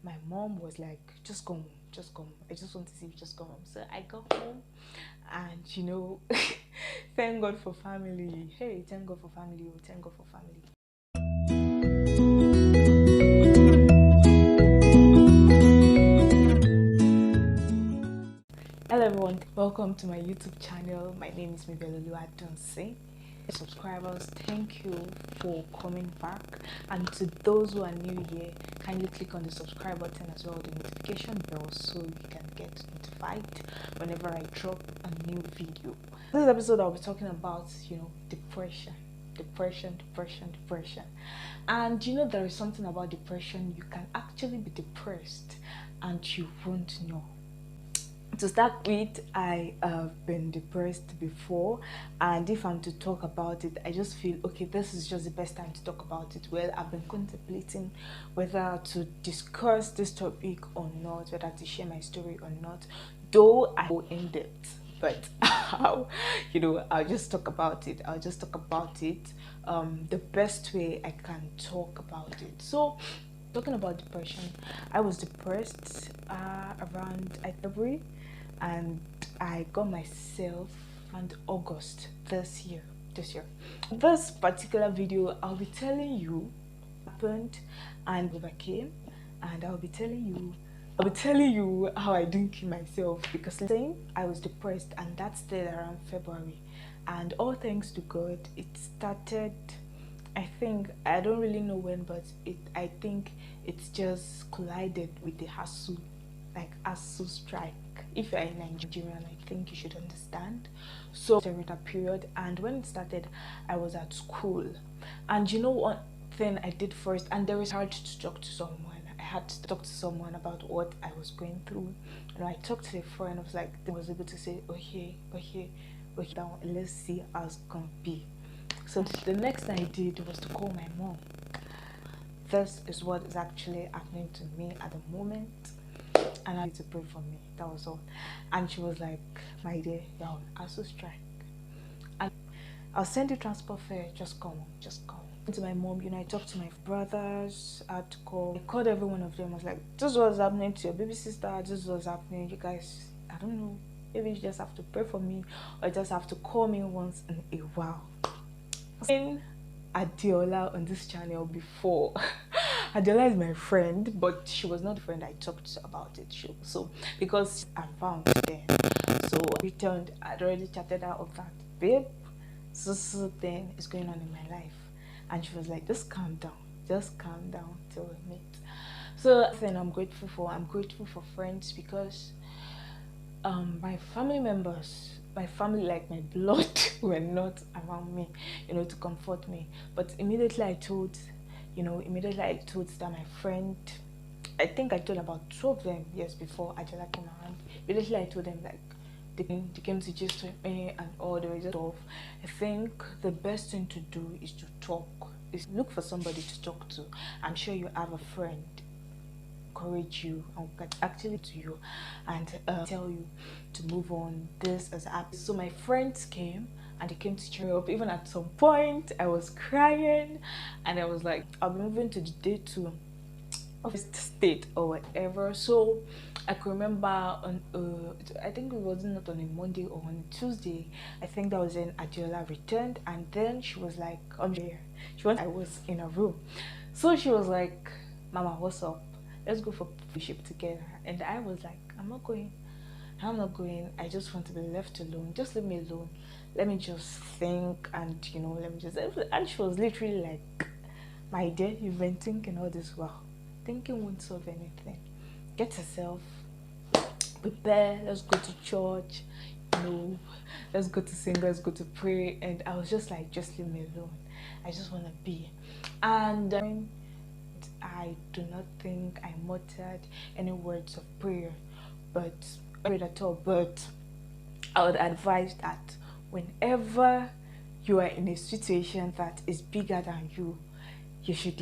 my mom was like, just come home, just come home. I just want to see you, just come home. So I got home, and thank God for family. Hey, thank God for family. Oh, thank God for family. Hello everyone, welcome to my YouTube channel. My name is Hellooooooooooooo. Subscribers, thank you for coming back, and to those who are new here, kindly click on the subscribe button as well, the notification bell, so you can get notified whenever I drop a new video. This episode I'll be talking about depression. And there is something about depression. You can actually be depressed and you won't know. To start with, I have been depressed before, and if I'm to talk about it, I just feel okay, this is just the best time to talk about it. Well, I've been contemplating whether to discuss this topic or not, whether to share my story or not, though I go in depth. But I'll just talk about it. The best way I can talk about it. So, talking about depression, I was depressed around February, and I got myself in August this year. This particular video, I'll be telling you what happened and overcame, and I'll be telling you how I didn't kill myself, because I was depressed, and that started around February, and all thanks to God, it started. I don't really know when, but I think it's just collided with the ASU strike. If you're in Nigerian, I think you should understand. So during that period, and when it started, I was at school, and one thing I did first, and there is hard to talk to someone. I had to talk to someone about what I was going through. I talked to a friend. I was like, they was able to say, okay, now let's see how it's gonna be. So the next thing I did was to call my mom. This is what is actually happening to me at the moment, and I need to pray for me. That was all. And she was like, my dear, you're on ASU strike, and I'll send you transport fare, just come. To my mom, I talked to my brothers. I called every one of them. I was like, this is what's happening to your baby sister, this is what's happening. You guys, I don't know, maybe you just have to pray for me, or you just have to call me once in a while. I've seen Adiola on this channel before. Adiola is my friend, but she was not the friend I talked about it. Because I'm found there, so I returned. I'd already chatted her up that, babe, so thing is going on in my life, and she was like, just calm down till we meet. So then I'm grateful for friends, because my family members, my family, like my blood, were not around me, to comfort me. But immediately I told that my friend, I think I told about 2 of them years before Ajala came around. Immediately I told them, like, they came to gist with me and all the way off. I think the best thing to do is to talk, is look for somebody to talk to. I'm sure you have a friend encourage you and actually to you and tell you to move on. This has happened. So my friends came, and they came to cheer me up. Even at some point I was crying, and I was like, I'll be moving to the day 2 of state or whatever. So I can remember on I think it was not on a Monday or on a Tuesday. I think that was when Adiola returned, and then she was like, I'm here. I was in a room, so she was like, Mama, what's up? Let's go for fellowship together. And I was like, I'm not going. I just want to be left alone. Just leave me alone. Let me just think, and and she was literally like, my dear, you've been thinking all this while. Thinking won't solve anything. Get yourself, prepare, let's go to church, let's go to sing, let's go to pray. And I was just like, just leave me alone. I just want to be. And I do not think I muttered any words of prayer, but I would advise that whenever you are in a situation that is bigger than you, you should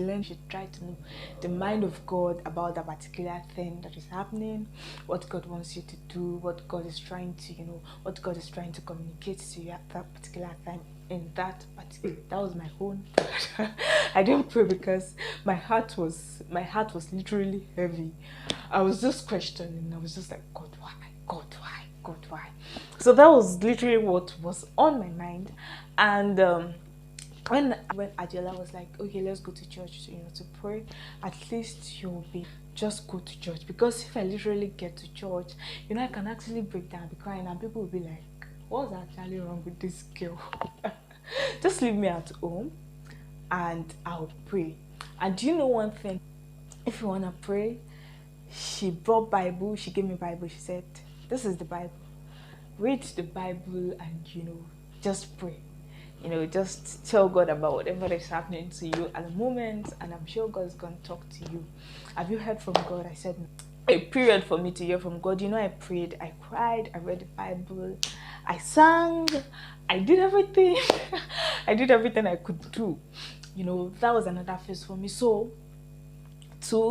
try to know the mind of God about that particular thing that is happening, what God wants you to do, what God is trying to communicate to you at that particular time. in that particular, that was my own prayer. I didn't pray because my heart was literally heavy. I was just questioning. I was just like, God, why? God, why? God, why? So that was literally what was on my mind. And when Adela was like, okay, let's go to church, to pray, at least you'll be just go to church, because if I literally get to church, I can actually break down, be crying, and people will be like, what's actually wrong with this girl? Just leave me at home and I'll pray. And do you know one thing? If you want to pray, she brought Bible, she gave me Bible, she said, this is the Bible. Read the Bible and, just pray. Just tell God about whatever is happening to you at the moment, and I'm sure God's going to talk to you. Have you heard from God? I said, a period for me to hear from God. I prayed, I cried, I read the Bible, I sang, I did everything. I did everything I could do. That was another phase for me. So,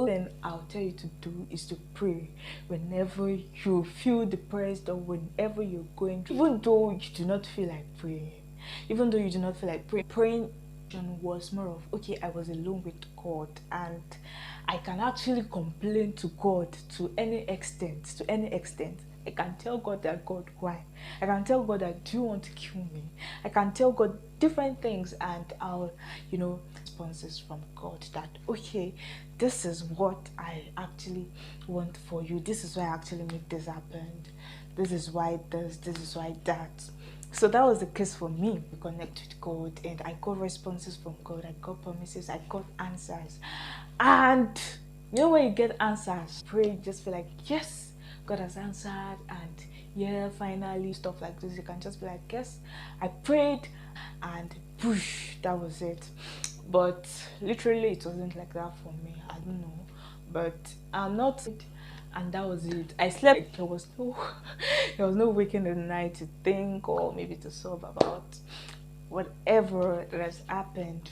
then I'll tell you to do is to pray whenever you feel depressed, or whenever you're going through, even though you do not feel like praying. Even though you do not feel like praying was more of, okay, I was alone with God, and I can actually complain to God to any extent. I can tell God that, God, why? I can tell God that, do you want to kill me? I can tell God different things, and I'll, responses from God that, okay, this is what I actually want for you. This is why I actually made this happen. This is why this is why that. So that was the case for me to connect with God, and I got responses from God, I got promises, I got answers. And when you get answers, pray, just feel like, yes, God has answered, and yeah, finally, stuff like this. You can just be like, yes, I prayed, and push, that was it. But literally, it wasn't like that for me. I don't know, but I'm not. And that was it. I slept. Like, there was no waking in the night to think, or maybe to solve about whatever that has happened.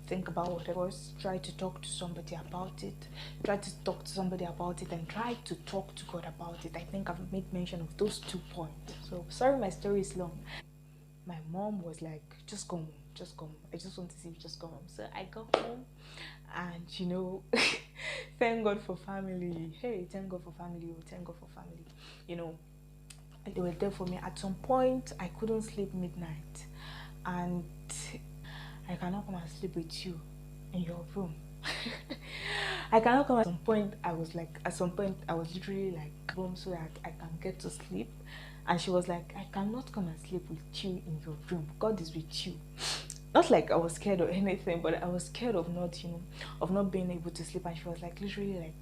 Think about whatever. Try to talk to somebody about it. Try to talk to somebody about it, and try to talk to God about it. I think I've made mention of those 2 points. So sorry, my story is long. My mom was like, just come home, just come. I just want to see you, just come home. So I got home, and thank God for family. Hey, thank God for family. Thank God for family. They were there for me. At some point, I couldn't sleep midnight, and I cannot come and sleep with you in your room. I cannot come. At some point, I was literally like, home so that I can get to sleep. And she was like, I cannot come and sleep with you in your room. God is with you. Not like I was scared or anything, but I was scared of not being able to sleep. And she was like, literally like,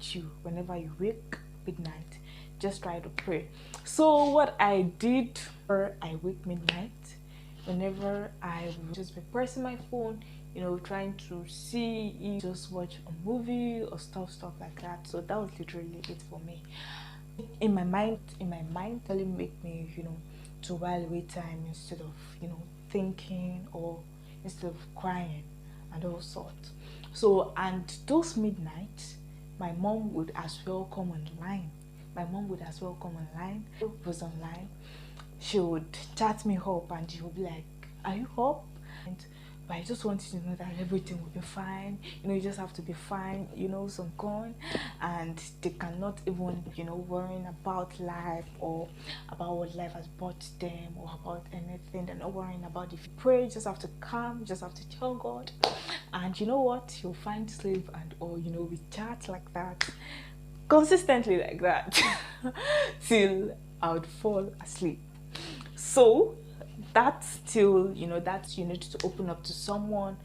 you, whenever you wake midnight, just try to pray. So what I did, I wake midnight, whenever I would just be pressing my phone, trying to see, just watch a movie or stuff like that. So that was literally it for me. In my mind, really make me, to while away time instead of, thinking, or instead of crying and all sorts. So, and those midnights, my mom would as well come online. Was online. She would chat me up, and she would be like, are you up? But I just want you to know that everything will be fine. You just have to be fine. Some gone, and they cannot even, worrying about life, or about what life has brought them, or about anything. They're not worrying about if you pray. You just have to calm. You just have to tell God, and you know what? You'll find sleep, and we chat like that, consistently like that, till I would fall asleep. So that's still, that you need to open up to someone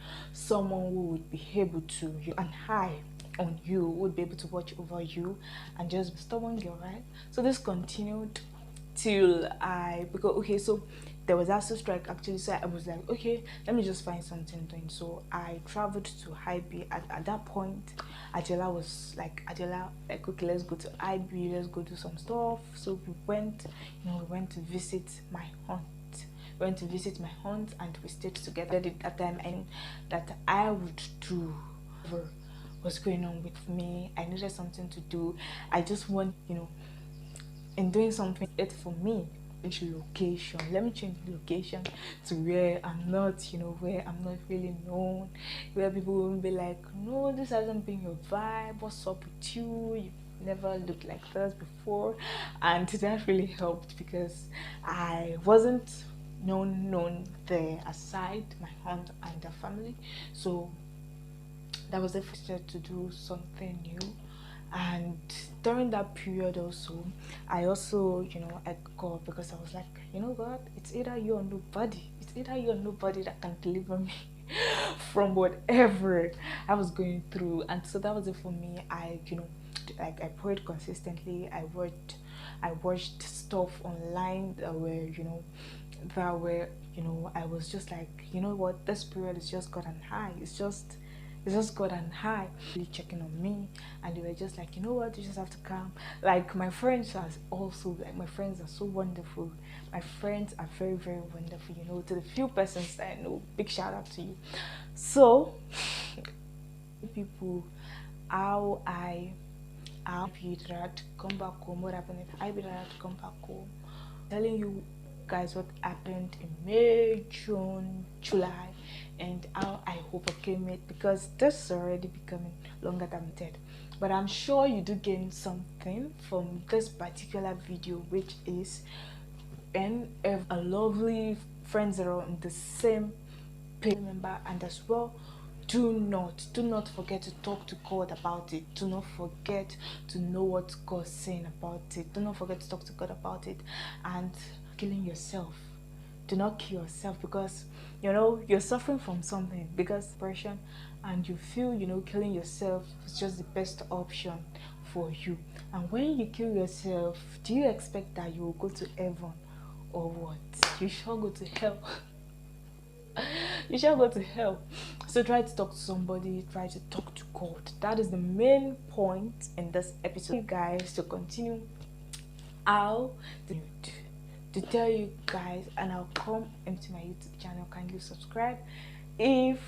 who would be able to, and high on you, would be able to watch over you, and just be stubborn girl, right? So this continued till so there was also strike actually. So I was like, okay, let me just find something doing. So I traveled to IB. At that point, Adela was like, okay, let's go to IB, let's go do some stuff. So we went to visit my aunt. And we stayed together. At that time, and that I would do whatever was going on with me. I needed something to do. I just want, in doing something it for me, location. Let me change the location to where I'm not, where I'm not really known, where people won't be like, no, this hasn't been your vibe, what's up with you, you've never looked like this before. And that really helped because I wasn't known there aside my aunt and the family. So that was the first step to do something new. And during that period also, I also, I got, because I was like, what, it's either you or nobody. It's either you or nobody that can deliver me from whatever I was going through. And so that was it for me. I prayed consistently. I watched stuff online that were I was just like, what, this period is just gotten high. It's just gotten high. Really checking on me, and they were just like, what, you just have to calm. Like my friends are also my friends are so wonderful. My friends are very, very wonderful. To the few persons that I know, big shout out to you. So people, how you had to come back home. What happened if I had to come back home? Telling you guys what happened in May, June, July, and how I overcame it, because this is already becoming longer than dead. But I'm sure you do gain something from this particular video, which is, and if a lovely friends are on the same page member, and as well, do not forget to talk to God about it. Do not forget to know what God's saying about it. Do not forget to talk to God about it. And killing yourself, do not kill yourself, because you're suffering from something, because depression, and you feel killing yourself is just the best option for you. And when you kill yourself, do you expect that you will go to heaven or what? You shall go to hell. You shall go to hell. So try to talk to somebody, try to talk to God. That is the main point in this episode, you guys, to continue how to tell you guys, and I'll come into my YouTube channel. Kindly subscribe. If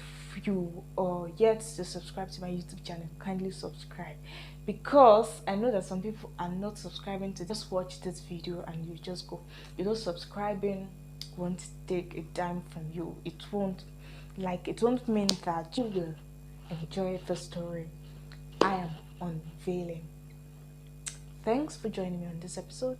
you are yet to subscribe to my YouTube channel, kindly subscribe, because I know that some people are not subscribing to just watch this video and you just go. Subscribing won't take a dime from you. It won't mean that you will enjoy the story I am unveiling. Thanks for joining me on this episode.